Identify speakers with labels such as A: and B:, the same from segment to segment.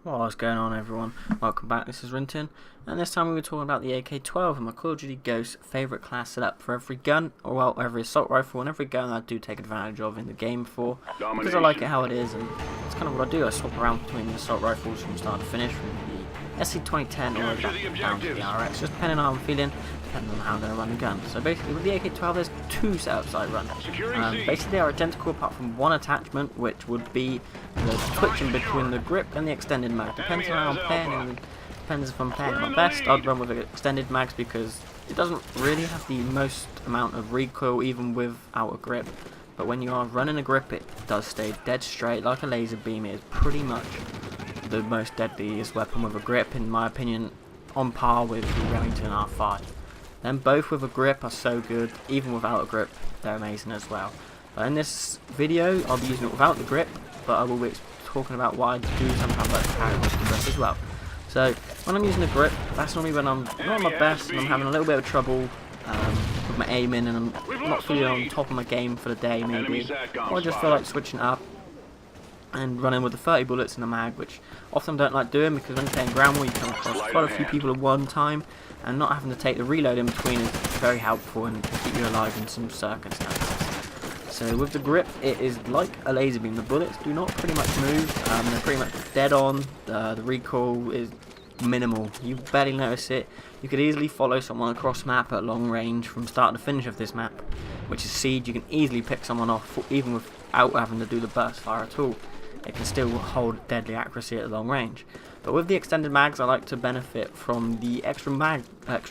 A: What's going on, everyone? Welcome back. This is Rinton, and this time we were talking about the AK-12 and my Call of Duty Ghost favourite class setup for every gun, or well, every assault rifle and every gun I do take advantage of in the game for, because I like it how it is, and it's kind of what I do. I swap around between the assault rifles from start to finish, from the SC-2010 all the way down to the RX, just depending on how I'm feeling, depending on how I'm going to run the gun. So basically with the AK-12 there's two setups I run. Basically they are identical apart from one attachment, which would be the switching between the grip and the extended mag. Depends on how I'm playing, and depends if I'm playing my best. I'd run with extended mags because it doesn't really have the most amount of recoil even without a grip. But when you are running a grip it does stay dead straight like a laser beam. It is pretty much the most deadliest weapon with a grip, in my opinion, on par with the Remington R5. Then both with a grip are so good, even without a grip they're amazing as well. But in this video I'll be using it without the grip, but I will be talking about why I do sometimes like to carry it with the grip as well. So when I'm using the grip, that's normally when I'm not at my best and I'm having a little bit of trouble with my aiming, and I'm not fully on top of my game for the day maybe, or I just feel like switching up and running with the 30 bullets in the mag, which often don't like doing because when you're playing ground war you come across quite a few people at one time, and not having to take the reload in between is very helpful and keep you alive in some circumstances. So with the grip it is like a laser beam. The bullets do not pretty much move, they're pretty much dead on, the recoil is minimal, you barely notice it. You could easily follow someone across map at long range from start to finish of this map, which is Siege. You can easily pick someone off even without having to do the burst fire at all. It can still hold deadly accuracy at long range. But with the extended mags I like to benefit from the extra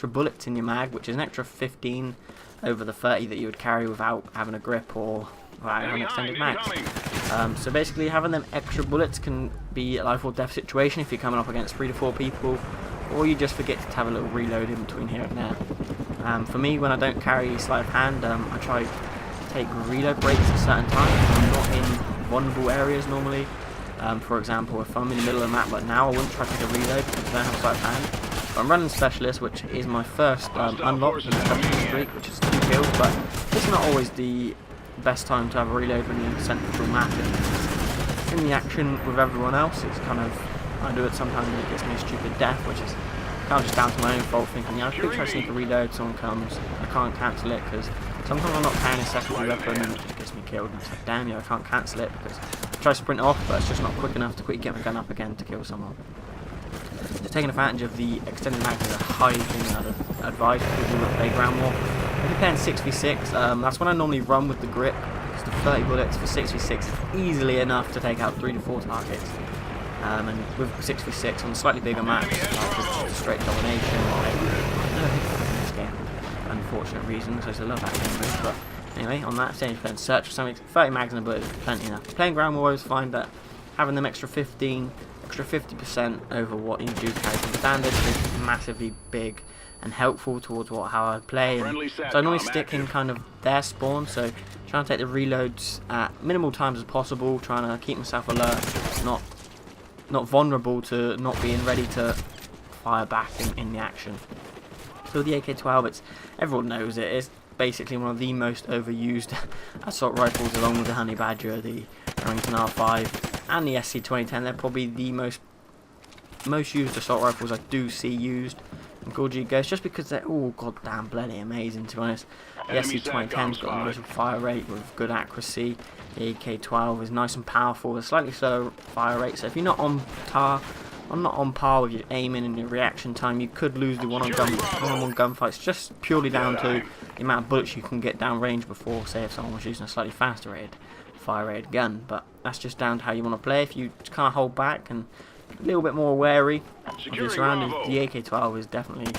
A: bullets in your mag, which is an extra 15 over the 30 that you would carry without having a grip or without having extended mags. So basically having them extra bullets can be a life or death situation if you're coming up against 3 to 4 people, or you just forget to have a little reload in between here and there. For me, when I don't carry sleight of hand, I try to take reload breaks at certain times. I'm not in vulnerable areas normally. For example, if I'm in the middle of the map like now, I wouldn't try to take a reload because I don't have sleight of hand. But I'm running Specialist, which is my first unlock in the Specialist streak, which is 2 kills, but it's not always the best time to have a reload when you're sent through a map. In the action with everyone else, it's kind of, I do it sometimes and it gets me a stupid death, which is kind of just down to my own fault, thinking, yeah, I could try to sneak a reload, someone comes, I can't cancel it because sometimes I'm not carrying a secondary weapon and it just gets me killed, and it's like, damn, yeah, I can't cancel it because I try to sprint off, but it's just not quick enough to quickly get my gun up again to kill someone. So taking advantage of the extended mag is a high thing I'd advise people that play ground war. If you're playing 6v6, that's when I normally run with the grip, because the 30 bullets for 6v6 is easily enough to take out 3 to 4 targets. And with 6v6 on slightly bigger maps, like straight domination, in this game, unfortunate reasons, so it's a love that game, but anyway, on that stage, playing search for something, 30 mags and a bullet is plenty enough. Playing ground war, I always find that having them extra 50% over what you do carry from standard is massively big and helpful towards how I play. And so I normally stick in kind of their spawn, so trying to take the reloads at minimal times as possible, trying to keep myself alert, not vulnerable to not being ready to fire back in the action. So the AK-12, everyone knows it, it's basically one of the most overused assault rifles, along with the Honey Badger, the Remington R5 and the SC-2010. They're probably the most used assault rifles I do see used in Call of Duty Ghost, just because they're all goddamn bloody amazing, to be honest. The SC-2010's got a nice fire rate with good accuracy. The AK-12 is nice and powerful with a slightly slower fire rate, so if you're not on par with your aiming and your reaction time, you could lose the one-on-one gunfights just purely down to the amount of bullets you can get down range before, say, if someone was using a slightly faster fire rated gun. But that's just down to how you want to play. If you just kind of hold back and a little bit more wary of your surroundings, the AK-12 is definitely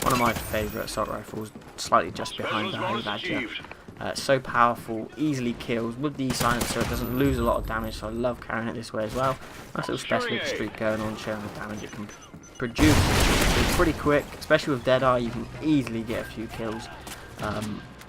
A: one of my favourite assault rifles, slightly just behind the Honey Badger. It's so powerful, easily kills with the silencer, it doesn't lose a lot of damage, so I love carrying it this way as well. Nice little Specialist streak going on, showing the damage it can produce. It's pretty quick, especially with Deadeye, you can easily get a few kills.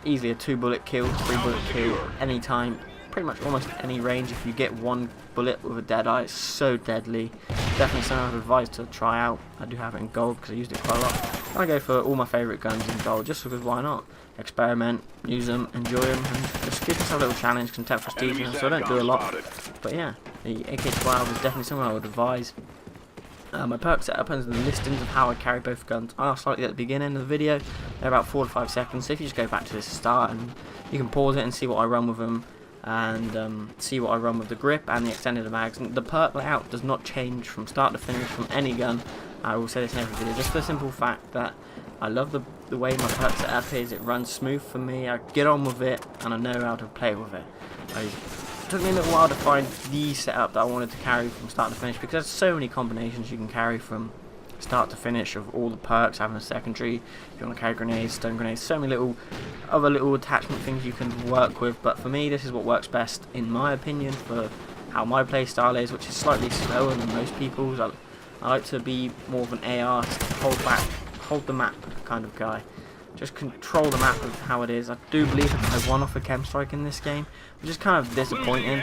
A: Easily a 2-bullet kill, 3-bullet kill, anytime, pretty much almost any range. If you get 1 bullet with a Deadeye, it's so deadly. Definitely something I'd advise to try out. I do have it in gold because I used it quite a lot. I go for all my favourite guns in gold, just because why not? Experiment, use them, enjoy them, and just give yourself a little challenge, can take prestige, so I don't do a lot. But yeah, the AK-12 is definitely something I would advise. My perk setup and the listings of how I carry both guns are slightly at the beginning of the video. They're about 4 to 5 seconds, so if you just go back to the start and you can pause it and see what I run with them, and see what I run with the grip and the extended mags. And the perk layout does not change from start to finish from any gun. I will say this in every video, just for the simple fact that I love the way my perk setup is. It runs smooth for me, I get on with it, and I know how to play with it. It took me a little while to find the setup that I wanted to carry from start to finish, because there's so many combinations you can carry from start to finish of all the perks, having a secondary, if you want to carry grenades, stun grenades, so many other little attachment things you can work with. But for me, this is what works best in my opinion for how my play style is, which is slightly slower than most people's. I like to be more of an AR, hold the map kind of guy. Just control the map of how it is. I do believe I won off a chem strike in this game, which is kind of disappointing.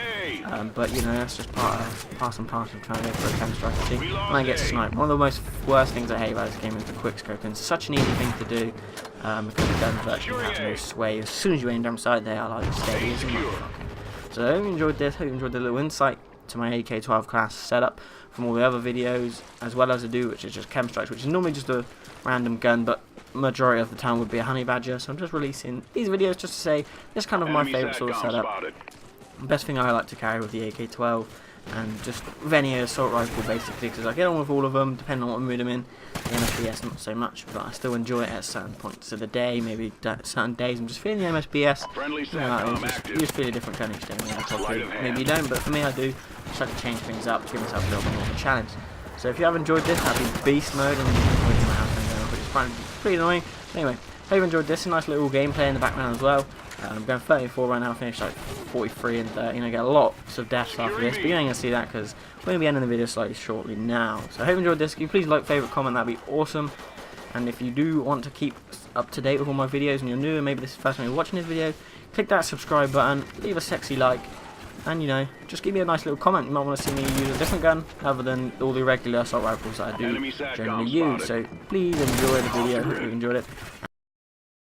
A: But you know, that's just part and parcel of trying to go for a chem strike. See, when I get sniped, one of the worst things I hate about this game is the quick scoping. It's such an easy thing to do because the guns virtually have no sway. As soon as you aim down sight, they are like steady as a motherfucker. So I hope you enjoyed this. Hope you enjoyed the little insight to my AK-12 class setup from all the other videos, as well as I do, which is just chem strikes, which is normally just a random gun, but majority of the time would be a honey badger. So I'm just releasing these videos just to say this is kind of my favourite sort of setup. Best thing I like to carry with the AK-12, and just with any assault rifle basically, because I get on with all of them depending on what mood I'm in. The MSBS not so much, but I still enjoy it at certain points of the day. Maybe certain days I'm just feeling the MSBS. You just feel a different gun each day. Maybe you don't, but for me I do. I just like to change things up to give myself a little bit more of a challenge. So if you have enjoyed this, that'd be beast mode, and which is pretty annoying. Anyway, hope you enjoyed this. A nice little gameplay in the background as well. I'm going 34 right now, finished like 43 and 30. You know, get lots of deaths after this, but you ain't going to see that because we're going to be ending the video slightly shortly now. So I hope you enjoyed this. If you please like, favourite, comment, that'd be awesome. And if you do want to keep up to date with all my videos and you're new and maybe this is the first time you're watching this video, click that subscribe button, leave a sexy like, and you know, just give me a nice little comment. You might want to see me use a different gun other than all the regular assault rifles that I do generally use. So please enjoy the video, hope you enjoyed it,